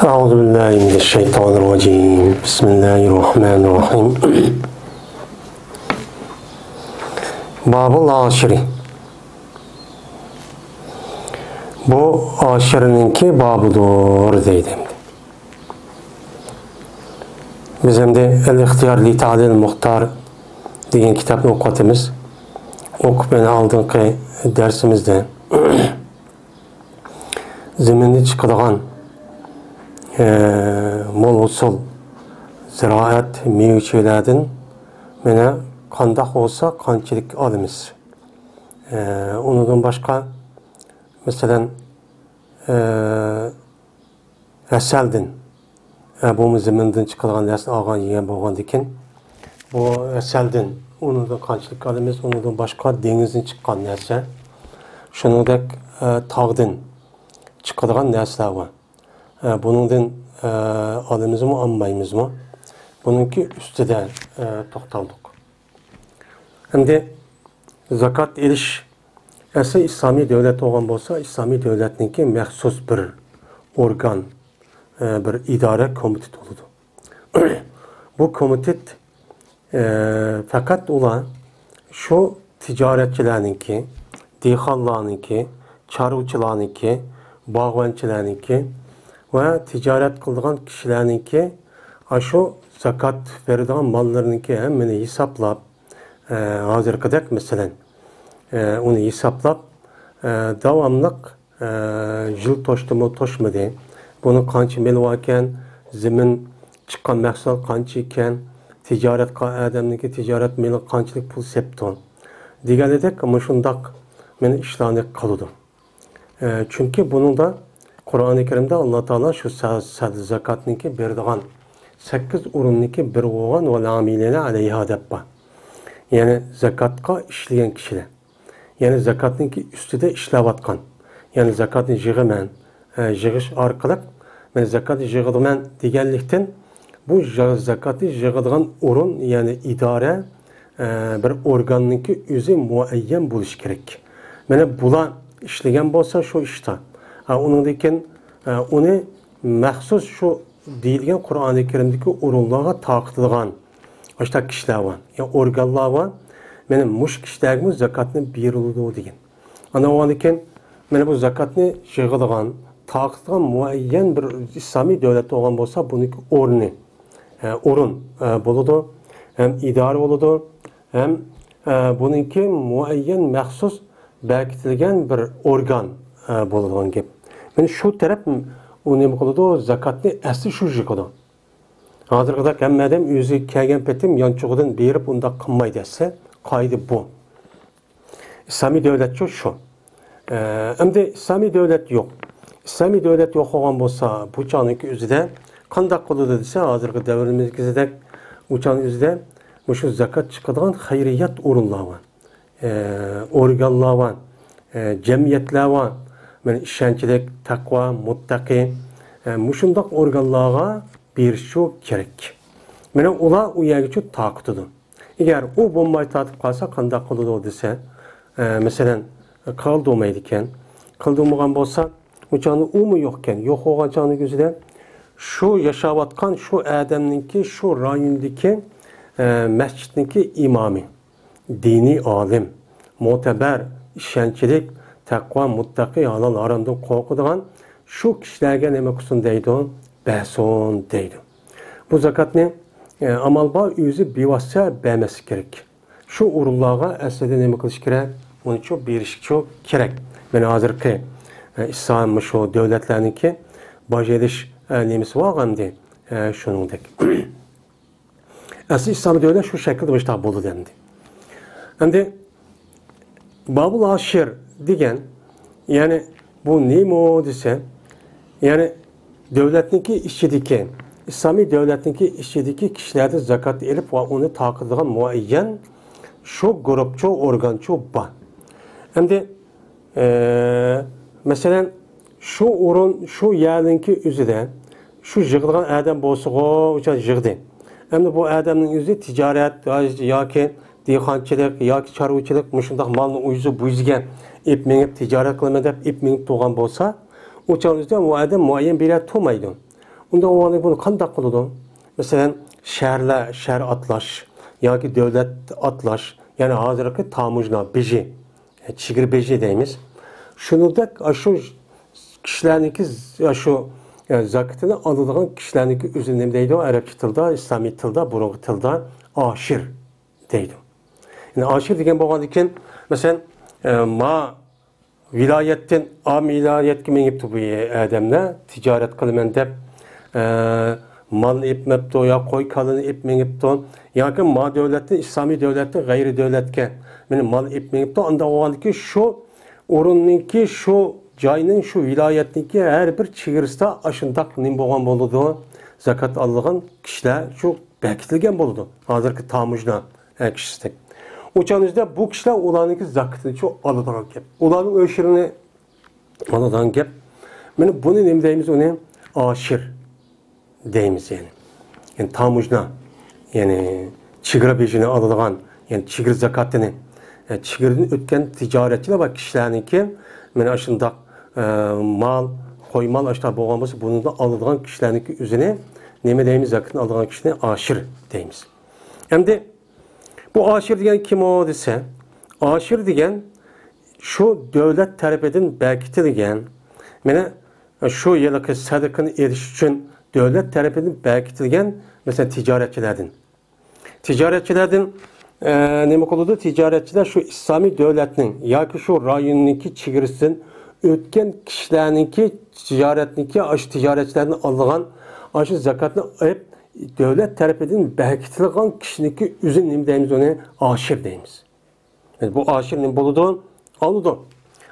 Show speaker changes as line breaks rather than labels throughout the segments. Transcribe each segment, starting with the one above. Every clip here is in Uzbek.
أعوذ بالله من الشيطان الرجيم بسم الله الرحمن الرحيم Babul aşiri. Bu aşirininki babudur deydi. Biz hem de El-İhtiyar li Ta'dil Muhtar degan kitapni o'qiyapmiz. O'qib beni oldingi dersimizde zeminni chiqadigan mol usul ziraat mevchilardan mana qandoq bo'lsa qanchalik olamiz. Undan boshqa masalan asaldan bu zemindan chiqadigan narsa olgan yegan bo'lgandan keyin bu asaldan undan qanchalik olamiz, undan boshqa dengizdan chiqqan narsa, shuningdek tog'dan chiqadigan narsalar bor. Buningdan olamizmi, olmaymizmi? Buningki ustida to'xtaldik. Endi zakat elish asli islomiy davlat bo'lgan bo'lsa, islomiy davlatniki maxsus bir organ, bir idora komitet bo'ladi. Bu komitet faqat ular shu tijoratchilarniki, dehqonlarniki, chorvachilarniki, bog'bonchilarniki va tijorat qiladigan kishilarniki shu zakat beradigan mollariniki hammani hisoblab, hozirgidek masalan uni hisoblab davomli yil to'shdimi to'shmadi, buni qancha mil ekan, zimin chiqqan mahsulot qancha ekan, tijorat odamniki tijorat mili qanchalik pul septon deganidek shundoq meni ishlarni qiladi. Çünkü bunun da Kur'an-ı Kerim'de Allah Teala şu zakatniki berdiğan 8 urumniki bir olan ve lamilene aleyha debba. Yani zakatka işleyen kişiler. Yani zakatniki üstüde işlevatkan. Yani zakatını jığımen, jığış arkalık, ben zakatı jığıdımen digellikten bu zakatı jığıdığan urun yani idare bir organniki üzü muayyen buluş gerek. Yani bula işleyen bolsa şu işte. Onundakin onu mahsus şu deyilgen Kur'an-ı Kerim'deki urunlarga taqıtılgan işte kişiler var. Yani organlar var. Benim muş kişilerimiz zakatını berildi degen. Ana ondakin men bu zakatını jığıdığan, taqıtılgan muayyen bir İslami devlet olan bolsa buniki orni, orun boludu. Hem idare boludu. Hem buniki muayyen mahsus belirtilgen bir organ bo'ladigan gap. Yani şu taraf o nima qiladi, zakatni asli shu jikoda. Hozirgida hammadan o'zi kelgan petim yonchug'idan berib unda qilmaydi desa, qoida bu. İslami devlet şu. Endi İslami devlet yo'q. İslami devlet yo'q bo'lgan bo'lsa, bu chaqniki o'zida qanday qiladi desa, hozirgi davrimizda bu chaqning o'zida shu zakat chiqadigan xayriyat o'rinlar bor. Organlar var, cemiyetler var, yani işençilik, takva, muttaki, muşundak organlara bir şey gerek. Yani ola o yerge çok takıtıdır. Eğer o bombayı tatıp kalsa kandak kılıdı dese, mesela kaldırmaydıken, kaldırmayan olsa, o canı o mu yokken, yok olan canı gözüden, şu yaşavatkan, şu adamınki, şu rayondaki, mescidindeki imamı, dini alim, muteber, işençilik, takva, muttaki, halal aranda korkudan şu kişilerge ne mekusun deydi, behson deydi. Bu zakat ne? Amalba yüzü bivassa beğmesi gerek. Şu urullarga aslında ne mekuluş gerek? Onu çok bir iş çok gerek. Ben hazırki İslam şu devletlerinki baş ediş nemesi var hamdi şunun dek. Aslında İslam devlet şu şekilde başta buldu dendi. Şimdi Babul Aşir degen yani bu neymo dese yani devletniki işçideki İslami devletniki işçideki kişilerde zakat elip ve onu takıdığan muayyen şu grup, şu organ, şu ba. Hem de mesela şu orun, şu yerdeki üzerinde şu jığıdığan adam bolsa o jığdı. Hem de bu adamın yüzü ticaret ya ki dehqonchilik yoki chorvachilik mushundaq molni o'zi bo'ziga ip minib tijorat qilaman deb ip minib turgan bo'lsa, o'sha o'zida u odam muayyan bir to'maydi. Unda o bunu qanday qiladi? Masalan, şəhər atlaş, yoki davlat atlaş, yani hozirgi tamujna beji, chigir beji deymiz. Shuningdek, shu kishilarniki shu zakatini oladigan kishilarniki o'zi nima deydi? Arabcha tilda, islomiy tilda, burungi tilda oshir deydi. Yani oshir degan bo'lgandan keyin, masalan, ma viloyatdan viloyatga mengibdi bu odamlar tijorat qilaman deb mal ipmepti ya qo'y kalını ipmengipti yoki ma davlatdan islomiy davlatdan g'ayri davlatga meni mal ipmengipti. Unda o'g'andiki shu o'rinniki shu joyning shu viloyatniki har bir chegirasida ashundaq nim bo'lgan bo'ladi. Zakat olgan kishilar shu bekitilgan bo'ladi. Hozirgi tamujna kishisi. O'chanizda bu kishilar ularniki zakatini shu oladigan gap. Ularning o'shirini oladigan gap. Mana buni nima deymiz uni? Oshir deymiz yani. Yani tamujna, yani chigir bejini oladigan, yani chigir zakatini, chigirdan o'tgan tijoratchilar va kishilarniki mana shundoq mal, qo'ymal ashlar bo'lgan bo'lsa, bundan oladigan kishilarniki o'zini nima deymiz? Zakatni oladigan kishini oshir deymiz. Endi bu oshir degan kim o desa, oshir degan shu davlat tarafidan bekitilgan, mana shu yilgi sadaqani erish uchun devlet tarafından bekitilgan mesela ticaretçilerden. Ticaretçilerden ne oldu? Ticaretçiler şu İslami devletinin ya ki şu rayonundaki çigirsin ötken kişilerinki ticaretindeki aşı ticaretçilerden alınan aşı zakatını hep devlet tarafından bekitilgan kişininki üzün ne deyimiz ona aşir deyimiz. Yani bu aşir ne buludu? Alıdı.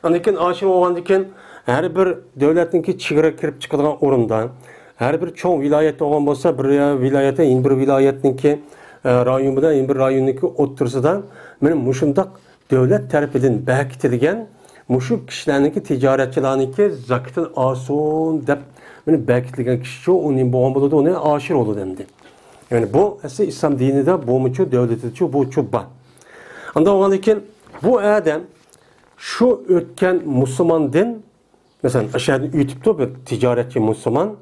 Anlaken aşir olandıkken her bir devletinki çigire kirip çıkılan orundan her bir çoğu vilayet olan olsa bir vilayete in bir vilayetninki rayon bilan in bir rayonniki o'ttirsidan benim muşundak devlet tarafından bekitilgan muşu kishilarniki tijoratchilarniki zakatini olsin deb benim bekitilgan kishi uning bo'lgan bo'ladi, uni oshir bo'ladi endi. Yani bu aslında İslam dinida bo'lmichu davlatida bu chubba. Anda olgandan keyin bu adam şu o'tgan musulmondan mesela aşağıda YouTube'da bir ticaretçi Müslüman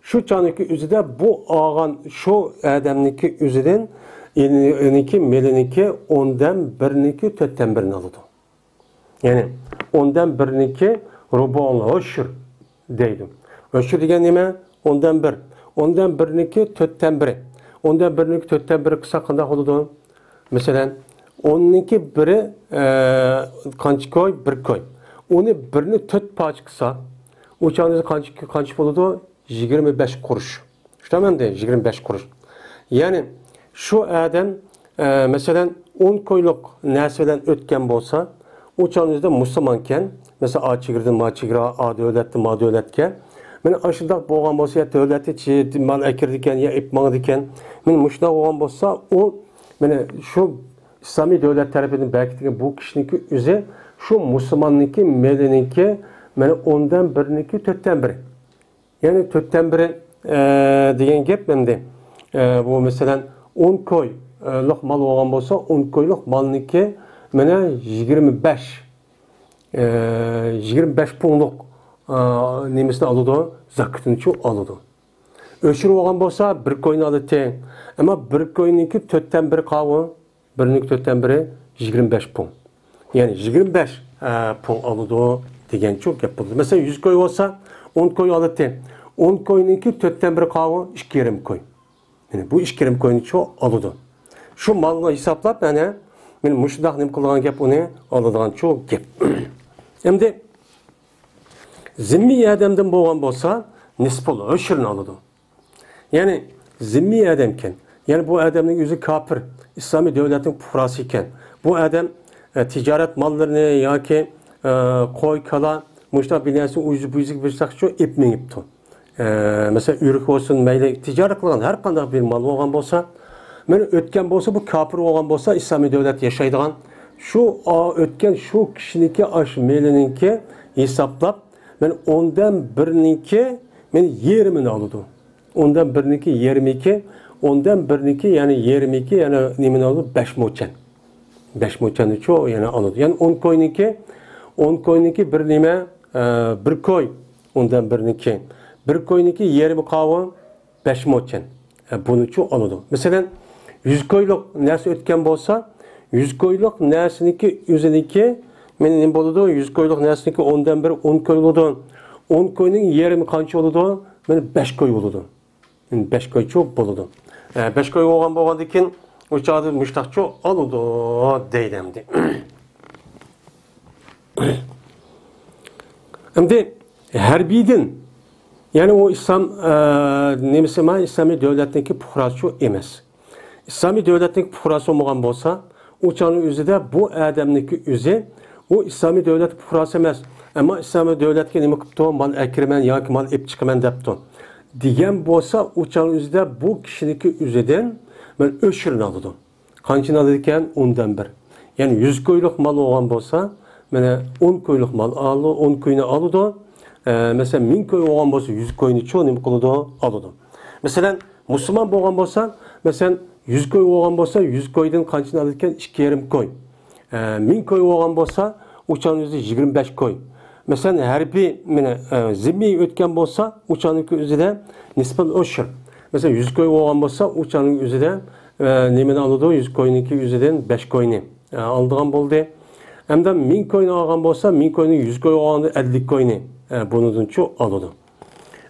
şu caniki üzüde bu ağan şu adamniki üzüden yeniki meliniki ondan birniki tötten birini aldı. Yani ondan birniki rubanla öşür deydim. Öşür degen neme? Ondan bir. Ondan birniki tötten biri. Ondan birniki tötten biri kısa kanda oldu. Mesela onunki biri kançı koy, bir koy. Onu birini töt paç kısa. Uçağınızı kançı oldu. 25 kuruş. Tamam değil, 25 kuruş. Yani şu adam mesela 10 koyluk nesveden ötken olsa, uçağınızda Müslümanken, mesela A çigirdi, ma çigira, A devletti, ma devletken, ben aşırı boğan olsa ya devleti mal ekirdiken ya ipman diken, ben müşna boğan olsa o, ben şu İslami devlet tarafından belki bu kişininki üzeri, şu Müslümanınki, Melininki, ben ondan biriniki, tötten biri. Yani tötten biri diyen gap memde. Bu mesela 10 koyluk mal olan olsa 10 koyluk malniki mene 25 punluk nemesini alıdı, zakatını çok alıdı. Öşür olan olsa bir koyunu alıdı. Ama bir koyununki tötten biri kavu, biriniki tötten biri 25 pun. Yani 25 pun alıdı diyen çok yapıldı. Mesela 100 koy olsa 10 koy alıdı. 10 koyununki tötten biri kavu 2,5 koy. Yani bu 2,5 koyunu çok alıdı. Şu malına hesaplap yani men muşdaq nim qilgan gap uni oladigan çok gap. Endi zimmiy odamdan bo'lgan bo'lsa, nisbul o'shirini oladi. Ya'ni zimmiy odamken, yani bu odamning o'zi kafir, islomiy davlatning fuqarosi ekan. Bu odam tijorat mollarini yoki qo'y, kala, mushta binasi o'zi bersak-chu epmengibdi. Mesela ürük olsun, mayli tijorat qilgan har qanday bir mal bo'lgan bo'lsa, men o'tgan bo'lsa bu kafir bo'lgan bo'lsa islomiy davlat yashaydigan shu o'tgan shu kishiniki ash melininki hisoblab men ondan birniki men 20 oladi. Ondan birniki 22, ondan birniki yani 22 yani nimani oladi 5 mo'chan. 5 mo'chani cho yani oladi. Yani 10 ko'yniki bir nima bir ko'y ondan birniki. Bir ko'yniki 20 qavi 5 moçen. Bunun için alıdı. Mesela 100 koyluk nersi ötken bolsa 100 koyluk nersiniki üzerindeki men boludu 100 koyluk nersiniki 10'dan beri 10 koyludu. 10 koyunun yerimi kança oludu? Men 5 koy oludu. 5 koy çok boludu. 5 koy olgan dikin o çağda müştak çok alıdı deydemdi. Şimdi herbidin yani o İslam nemisi İslami devletindeki puhrası emas. İslami devletindeki puhrası olmagan bolsa uçanın özü de bu adamdaki özü o İslami devlet puhrası emas. Ama İslami devletke nima qipti? Mal akirman yoki mal ep chiqaman debdi. Degan bolsa uçanın özü de bu kishiniki o'zidan men o'shirini oladi. Qanchani oladi ekan? 10'dan 1. Yani 100 koyluq mal olgan bolsa, mana 10 koyluq mal aldı, 10 koyunu aldı. Mesela 1000 koy olgan bolsa 100 koyunu çoğu nima qiladi? Aldı. Mesela Müslüman bo'lgan bolsa, mesela 100 koy olgan bolsa 100 koydan qanchani oladi ekan? 2,5 koy. 1000 koy olgan bolsa uçanın özü 25 koy. Mesela her bir zimmi ötken bolsa uçanın özüde nispan oşur. Mesela 100 koy olgan bolsa uçanın özüde nemeni alıdı 100 koyununki özüden 5 koyunu aldığan boldu. Hem de 1000 koyunu algan bolsa 1000 koyunun 100 koy olganı 50 koyunu bunun çok alıdı.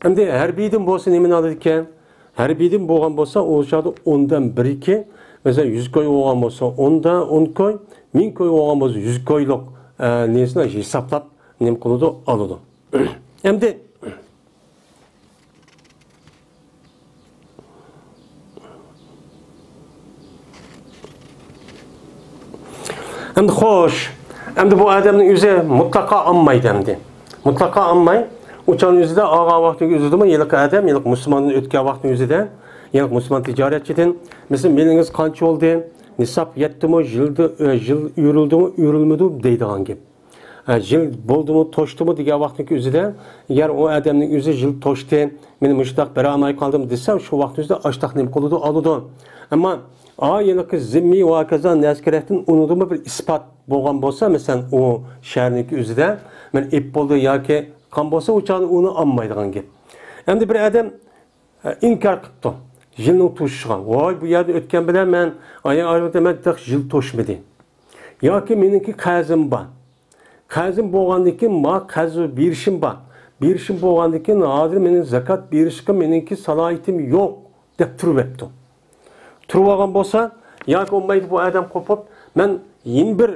Hem de her birden bolsa nemeni alıdı iken her birden bolgan bolsa o çağda 10'dan 1-2 mesela 100 koy olgan bolsa 10'da 10 koy 1000 koy olgan bolsa 100 koyluk nesine hesaplap nem kılıdı alıdı. Hem de hoş. Hem de bu adamın yüzü mutlaka anmaydı hem de. Mutlaka anmay. Uçanın yüzü de ağa vakti yüzüdü mü? Yılık adam, yılık Müslümanın ötke vakti yüzü de. Yılık Müslüman ticaretçiden. Mesela meliniz kançı oldu? Nisap yetti mi? Jıl yürüldü mü? Yürülmedi deydi hangi? Jıl boldu mu? Toştu mu? Diye vaktiki yüzü de. Eğer o adamın yüzü jıl toştu. Benim müştak beri anay kaldım desem şu vakti yüzü de açtak nem koludu alıdı. Ama yılık zimmi vakaza neskeretin unuduğumu bir ispat bolgan bolsa mesela o şehirniki yüzü de men ip boldu ya ki kan bolsa uçağını onu anmaydıgan gep. Hem de bir adam inkar kıptı. Jılның toşuşgan. Vay bu yerde ötken bilen men ayağı ayrı demek de jıl toşmadı. Ya ki meninki kazım var. Kazım bolgandaki ma kazı bir işim var. Bir işim bolgandaki nadir menin zakat bir işim meninki salahiyetim yok dep turup etdi. Turup algan bolsa ya ki olmaydı bu adam kopup men yeni bir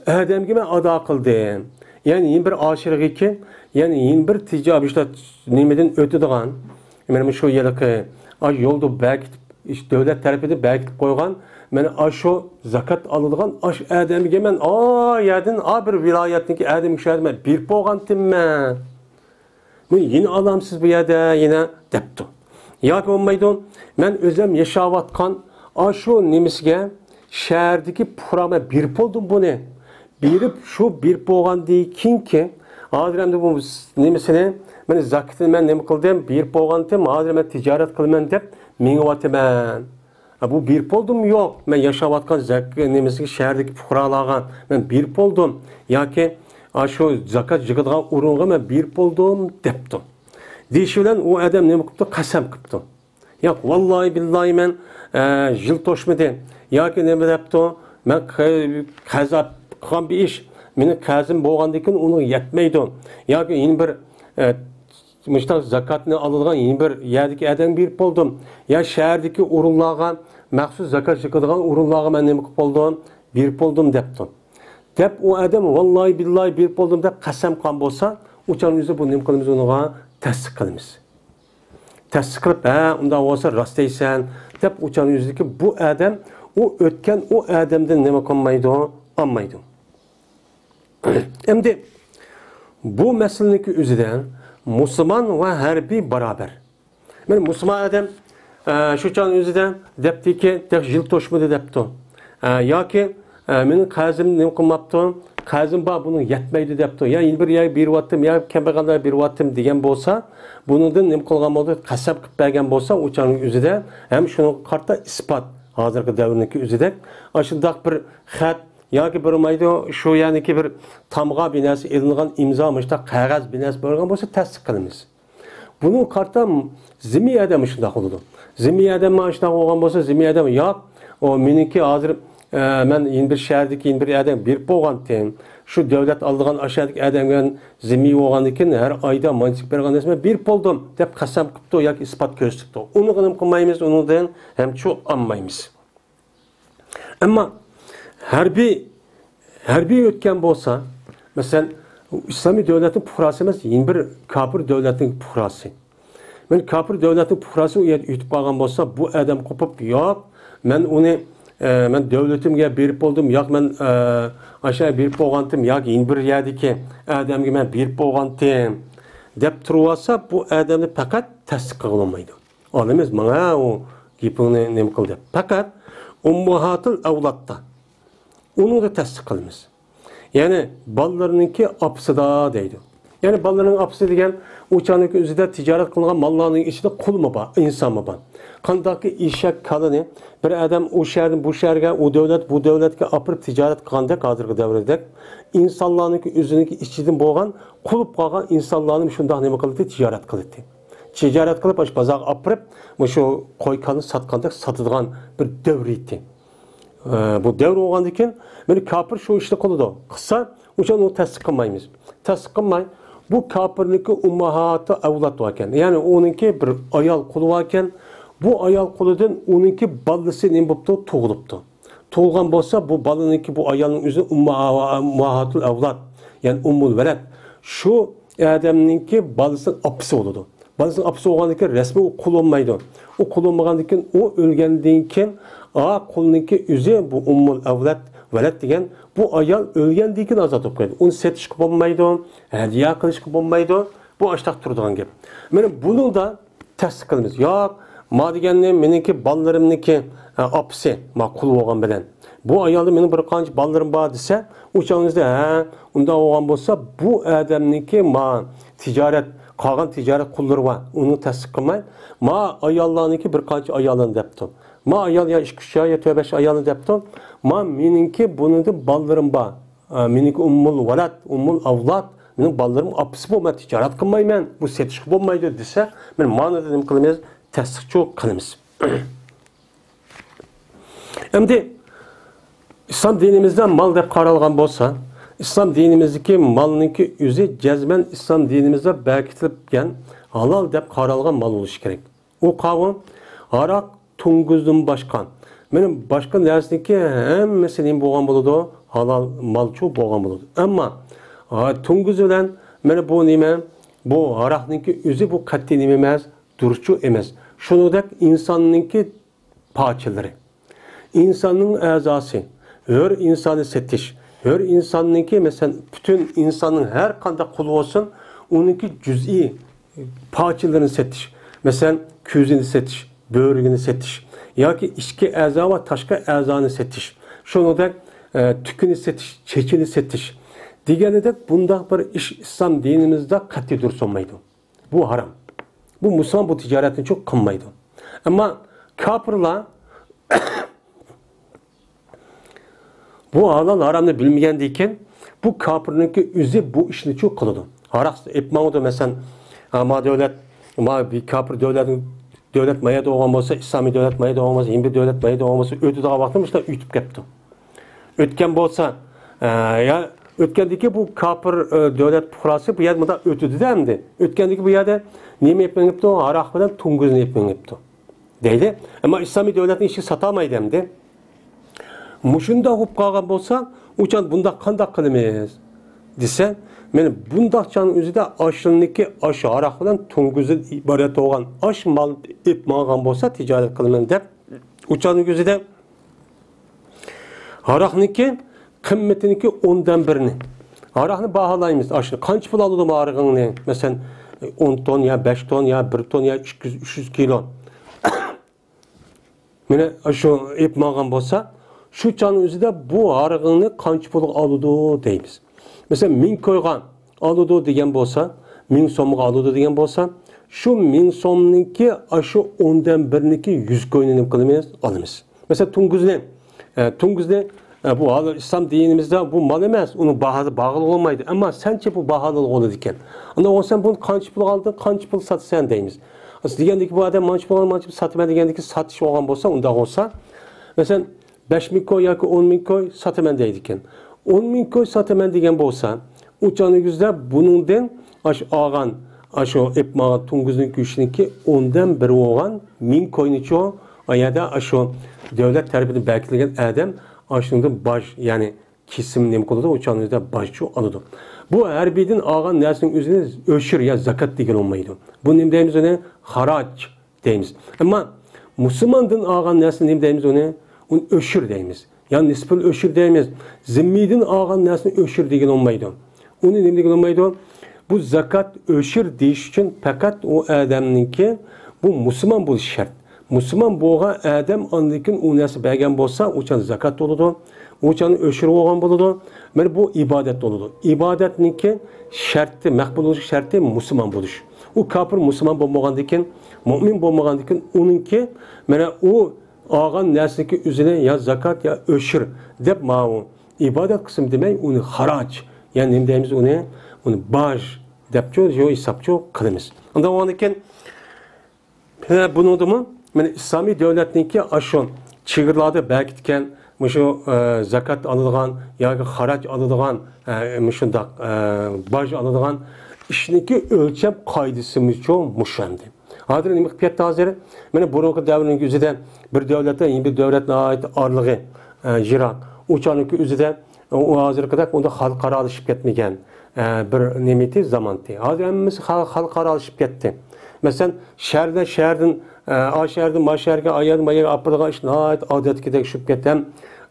adamga men ada qildim. Yani yeni bir aşırı ki yani yeni bir ticaret işte nimeden ötüdigan men şu yılki yolda belki işte devlet tarafından belki koygan men şu zakat alıngan adamga men yerden bir vilayetdeki adam kişilerime bir bolgandim men. Men yeni alamsız bu yerde yine depti. Ya ki olmaydı men özüm yaşavatkan şu nimisge şehrdeki programa bir poldum bu ne? Birip şu bir bolgan deykin ki adamda bu nimisini men zakatını men nemi kıldım bir bolgandım adamda ticaret kılman dep menivatıman. Bu bir poldum yok. Men yaşavatkan nimisge şehrdeki programalarga men bir poldum. Ya ki şu zakat jıgıdgan urunga men bir poldum depti. Deyişilen o adam nemi kıptı? Kasam kıptı. Ya vallahi billahi men jıl toşmadı. Ya ki nemi depti? Men kazap qilgan bir iş. Meni kazım bolgandan onu yetmeydi. Ya ki yeni bir müştak zakatını alıngan yeni bir yerdeki adam bir boldum. Ya şehrdeki urunlarga maxsus zakat çıkıdığan urunlarga men nemi qilib boldum? Bir boldum depti. Dep o adam vallahi billahi bir boldum dep qasam qilgan bolsa, uçan yüzü bu nemi qilamiz onuga tasdiq qilamiz. Tasdiq qilib, unda olsa rost deysan dep uçan yüzdeki bu adam o ötken o adamdan nima qilmaydi, anmaydi. Endi bu meseleninki özüden Müslüman ve harbiy beraber. Men Müslüman adam şu çağın özüden depti ki tek jıl toşmadı depti. Ya ki menin kazım nima qilmapti? Kazım ba bunun yetmeydi depti. Ya yeni bir yer bir vattım ya kembeğanlar bir vattım degan bolsa, bunundan nima qilgan bo'ldi? Qasab qilib bergan bolsa, o çağın özüde hem şunu kartta ispat hozirgi davrniki özüde aşındaq bir xat yoki bir mayda şu yani ki bir tamğa binası elingan imza müştak qog'oz binasi bo'lgan bo'lsa tasdiq qilamiz. Bunun kartta zimmi adam şundaq oldu. Zimmi adam şundaq olgan bolsa, zimmi adam yo'q. O meniki hozir men bir shahardagi bir adam berib bo'lgandim. Shu davlat aldigan aşağıdaki adamga zimmi bo'lgan ekan, har oyda manchik bergan desma berib bo'ldim deb qasam qilibdi yoki isbot ko'rsatdi. Uni qilib qilmaymiz, unidan ham chu olmaymiz. Ammo harbiy o'tgan bo'lsa, masalan, İslami devletin puhrası emas, yeni bir kafir devletin puhrası. Men kafir devletin puhrası yutib qolgan bo'lsa, bu adam qopib, yo'q, men uni men devletimga berib bo'ldim, yo'q, men aşağı berib bo'lgandim, yo'q, yeni bir yerdagi adamga men berib bo'lgandim deb tursa, bu adamni faqat tasdiq qilolmaydi. Olamiz, mana u gapini nima qildi? Faqat ummahatul avlatda uni da tasdiq qilamiz. Yani ballarınınki apsıda deydi. Yani ballarının apsı degen uçanınki üzerinde ticaret kılınan mallarının içinde kul mu var, insan mı var? Kandaki işek kalını bir adam o şehrin bu şehirge, o devlet bu devletke apırıp ticaret kılanda kadırgı devredek. İnsanlarınki üzerindeki içinden boğan, kulup kalan insanların şundan ne kılıdı? Ticaret kılıdı. Ticaret kılıp baş bazak apırıp şu koykanı satkanda satıdığan bir devriydi. Bu devr olgan ekan, meni kafir shu ishni qildi. Qissa, o'shan uni tasdiq qilmaymiz. Tasdiq qilmay, bu kafirniki ummahati avlod ekan. Ya'ni uninki bir ayol quli ekan. Bu ayol qulidan uninki ballasi nima bo'pti? Tug'ilibdi. Tug'ilgan bo'lsa, bu balaniki bu ayolning o'zi ummahatul avlod, ya'ni ummul valad. Shu odamninki balasining opisi bo'ladi. Balasining opisi bo'lgandan keyin rasmiy u qul olmaydi. U qul olmagandan keyin u o'lgandan keyin qulniki o'zi bu ummul avlad valad degan bu ayol o'lgandan keyin ozod bo'lib qoladi. Uni setishga bo'lmaydi, hadiya qilishga bo'lmaydi. Bu ashtaq turadigan gap. Mana buni da tasdiq qilamiz. Yo'q, ma deganni meniki ballalarimniki opisi, ma qul bo'lgan bilan. Bu ayolda mening bir qancha ballalarim bor desa, o'changizda unda bo'lgan bo'lsa, bu odamniki ma tijorat qolgan tijorat qullari var. Onu tasdiq qilmay, ma ayollarniki bir qancha ayollarni debdi. Ma ayol ya 2-3 ya 4-5 ayolni debdi. Ma meniki buningda ballarim bor. Meniki ummul valad, ummul avlod, mening ballarim opisi bo'lma, tijorat qilmayman, bu setish bo'lmaydi desa, men mana nima qilamiz? Tasdiqchi qilamiz. Endi İslam dinimizden mal deb qaralgan bo'lsa, İslam dinimizdeki malınki yüzü cezmen İslam dinimizde berkitilipken halal deb qaralgan mal oluş gerek. O kavun arak tunguzdan başkan. Benim başka nersinki hemmesi neyim boğan buludu? Halal malçu boğan buludu. Ama tunguz bilen meni bu neyme? Bu arakninki yüzü bu katli neyemez, duruşçu emez. Şunu dek insanınki parçaları. İnsanın azası, her insanı setiş. Her insanınki mesela bütün insanın her kanda kulu olsun, onunki cüz'i parçalarını setiş. Mesela közünü setiş, böğrünü setiş. Ya ki içki əza ve taşka əzanı setiş. Şunu da tükünü setiş, çekini setiş. Digəri də bunda bir iş İslam dinimizdə qat'i dursunmaydı. Bu haram. Bu Müslüman bu ticaretini çok kınmaydı. Ama kafirler bu halal haramını bilmeyendiyken bu kafirninki üzü bu işini çok kılıdı. Harak etmağıdı mesela ama bir kafir devlet maya doğan olsa, İslami devlet maya doğan olsa, yeni bir devlet maya doğan olsa ödü daha bakmışlar ütüp kepti. Ötken bolsa ya ötkendeki bu kafir devlet puhrası bu yer burada ötüdü de hemdi. Ötkendeki bu yerde neymi yapmayın yaptı o harak bilen tunguzunu yapmayın yaptı. Deydi. Ama İslami devletin işi satamaydı hemdi. Muşunda hop qalğan bolsa, uçan bunda qandaq qilamiz dese, meni bundaqçanın özü də aşılniki aşı araq bilan tunguzdan ibaret olğan aş mal etmağan bolsa ticaret qilman deb uçanın özü də araqniki qimmetiniki 10dan birini. Araqni bahalaymiz. Aşını qancha pul alıdım arığını? Mesela 10 ton ya 5 ton ya 1 ton ya 300 kilo. Meni aşı etmağan bolsa şu canın üzerinde bu arığını qancha pul alıdı deymiz. Mesela 1000 koygan alıdı degen bolsa, 1000 so'mga alıdı degen bolsa, şu 1000 so'mniki aşı 10dan biriniki 100 koyunu nima qilamiz? Alamiz. Mesela tunguzni Bu hali İslam dinimizde bu mal emas, onun bahası bağlı olmaydı. Ama sence bu bahalı olur diken. Onda o sen bunu kaç pul aldın, kaç pul satsan deyimiz. Degендeki bu adam kaç pul satma degендeki satış olgan bolsa, onda olsa mesela 5.000 koy yoki 10.000 koy sataman deydiken. 10.000 koy sataman degen bolsa, uçanıgızda bunundan algan aşo epmağa tunguzun güçününki ondan biri olan 1000 koyunu çoğu ayada aşo devlet tarafından belirlenen adam aşında baş yani kesim ne konuda uçanıgızda başçı alıdı. Bu her birinin algan nersinin üzerine öşür ya zakat degen olmaydı. Bu ne deyimiz ona haraç deyimiz. Ama Müslümanın algan nersinin ne deyimiz ona öşür deyimiz. Yani nispel öşür deyimiz. Zimmidin algan nersinin öşür degen olmaydı. Onu ne degen olmaydı? Bu zakat öşür deyiş için fakat o adamınki bu Müslüman buluş şart. Müslüman boğa adam andikin o nasıl belgen bolsa uçan zakat oludu. Uçan öşür olgan buludu. Yani bu ibadet oludu. İbadetninki şartı, makbul oluş şartı Müslüman buluş. O kafir Müslüman bolmagandikin, mümin bolmagandikin onunki mana o algan narsaniki üzerine ya zakat ya öşür deb ma'u ibadet kısım demek onu haraç. Yani ne deyimiz onu baj depço jo hesapço kılımız. Onda o anken bunu da mı? Yani İslami devletninki aşon çığırlarda belkitken şu zakat alıngan ya haraç alıngan şundak baj alıngan işiniki ölçep kaydısımız çok muşandı. Hazır nime qipyat hazır. Mana burunqi davrning o'zida bir davlatdan yeni bir davlatga oid orlig'i jiroq. O'chaniki o'zida u hozirgidek unda xalqaralashib ketmagan bir nemeti zamanti. Hozir hammasi xalqaralashib ketdi. Masalan, shahardan a shahardan ma shaharga aydan mayaga apirgan ish odatgidek tushib ketdi.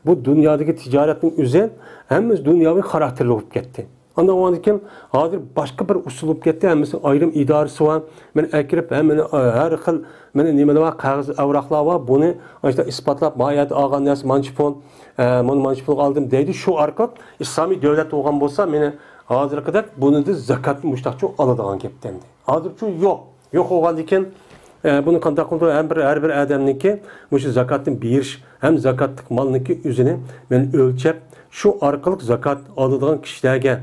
Bu dunyodagi tijoratning o'zi hammasi dunyoviy xarakterli bo'lib ketdi. Ondan o andikim hazır başka bir usulup gitti. Mesela ayrım idaresi var. Ben ekirip hemen her xil men nimeler var, kağıt avraklar var. Bunu işte ispatlap mayat algan nas mançipon, bunu mançipon aldım deydi. Şu arka İslami devlet olgan bolsa meni hazır kadar bunu da zakat müştakçı aladigan geptendi. Hazır şu yok. Yok olgan diken bunu kandak kontrol her bir adamniki bu zakatın bir hem zakatlık malniki üzerine men ölçep şu arkalık zakat aladigan kişilerge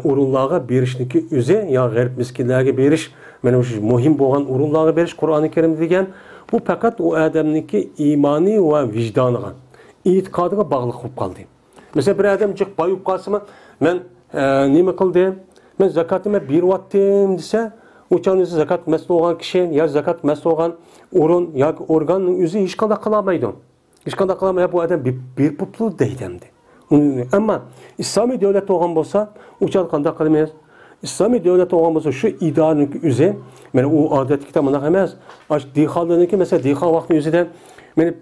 urunlarga berişniki üze ya garip miskinlerge beriş mana shu muhim bo'lgan urunlarga beriş Qur'oni Karim degan bu fakat o adamniki imani ve vicdanıga itiqadiga bog'liq bo'lib qoldi. Mesela bir adam jiq boyib qolsa men nima qildi? Men zakatımı beryaptim desa, o'chanisi zakat mas'ul bo'lgan kishi ya zakat mas'ul bo'lgan o'rin yoki organning o'zi hech qanday qila olmaydi. Hech qanday qila olmaydi bu adam bir putlu deydimdi. Ama İslami devlet olgan bolsa, uçan qanday qilmaymiz? İslami devlet olgan bolsa şu idarenin üzeri, yani o adet kitabına emas. Aş dihallarınki mesela dihal vaqtının üzerinde, yani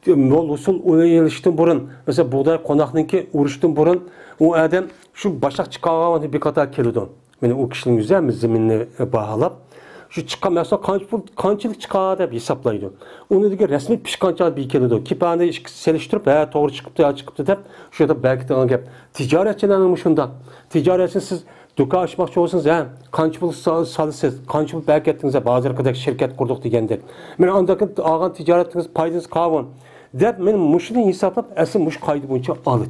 yol usul uyuluştan burun, mesela buğday qonaqnınki uruştan burun, o adam şu başak çıkargan bir qatar keldi. Yani o kişinin üzerine zeminini bahalap, şu çıkan mesela kançılık çıkar deb hesaplaydı. Onu dege resmi pişkançal bir keldi. Kipane seliştirip ha doğru çıkıptı deb şurada belki de gap. Ticaretçilerin şunda. Ticaretçi siz dükkan açmakçı olsanız ha kançılık salısız, kançılık belki ettiniz bazı arkadaş şirket kurduk degende. Men andaki algan ticaretiniz paydınız kavun. Deb men muşunu hesaplap asıl muş kaydı boyunca aldı.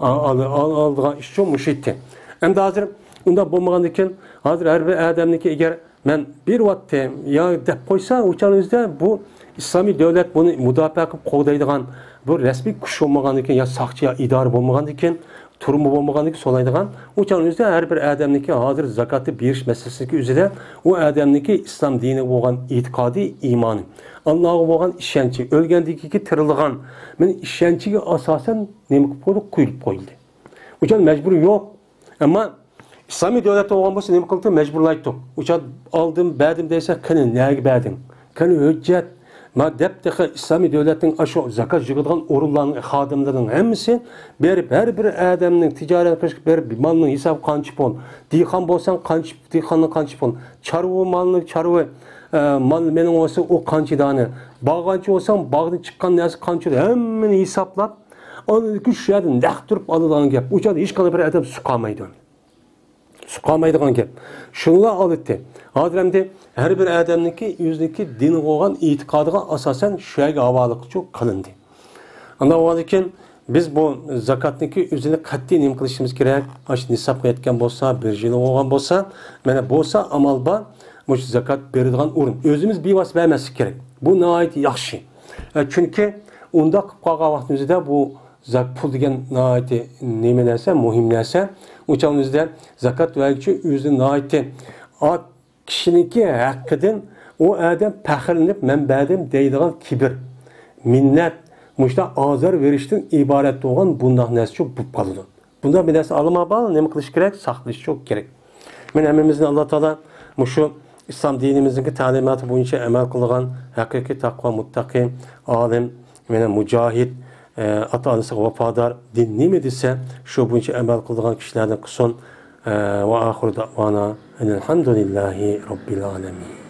Aldıgan iş çok muş etti. Hem de hazır onda bolmagandiken hazır her bir adamniki eğer men bir vatte ya dep koysa uçanızda bu İslami devlet bunu müdafaa qilib qo'g'daydigan bu resmi kuch bo'lmagandan ya saqchi ya idora bo'lmagandan keyin turumi bo'lmagandan keyin so'laydigan uçanızda her bir adamniki hozir zakatni berish masalasiki o'zida u adamniki islom dini bo'lgan e'tiqodiy iymoni Allohga bo'lgan ishonchi o'lgandiki tirilgan men ishonchiga asosan nima qilib qo'ydi quyilib qo'yildi. Uçan mecbur yok ama İslami devlet olgan bolsa nima qildi? Mecburlaytdi. Uçan aldım, berdim dese qani nega berdim? Qani hujjat. Ma depteki İslami devletin aşo zakat yığılan orunlarının xadimlerinin hemisi berip her bir adamın ticaret qilib berip malının hesap qancha pul. Dixan bolsan qancha dixanning qancha pul. Çarvo malning çarvo mal mening olsa o qancha dani. Bağganchi olsam bağdan chiqqan narsa qancha hemmini hesaplab onu shu yerdan naq turib oladigan gap. Uçan hech qanday bir adam suqamaydi. Suqamaydigan gap. Shunlar oldi. Hozirda her bir adamniki yüzdeki dini olan itiqadiga asasen şu yerga havaliqchi qilindi. Anda o ekan biz bu zakatniki üzerine qat'iy nima qilishimiz kerak? Ash nisabga yetgan bo'lsa, bir yil bo'lgan bo'lsa, mana bo'lsa amal bor, bu zakat beradigan o'rin. O'zimiz bevosita bermaslik kerak. Bu nihoyat yaxshi. Chunki unda qilib qolgan vaqtimizda bu pul degan nihoyat nima narsa, muhim narsa. O'shanimizda zakat vergichi o'zi nihoyat kishiniki haqqidan o adam faxrlanib, men berdim deydigan kibr, minnat, muşta azar verishdan iborat bo'lgan bundoq narsa çok bo'lib qoladi. Bunda bir narsa alma bal, nima qilish kerak? Saqlash çok kerak. Men hammamizni Alloh taolo mushu islom dinimizdagi ta'limoti bo'yicha amal qilgan haqiqiy taqvo, muttaqi, olim, mana mujohid, ota-onasiga vafodor, din nima desa, shu bo'yicha amal qilgan kishilardan qilsin. Va oxiru da'vona alhamdulillahi robbil alamin.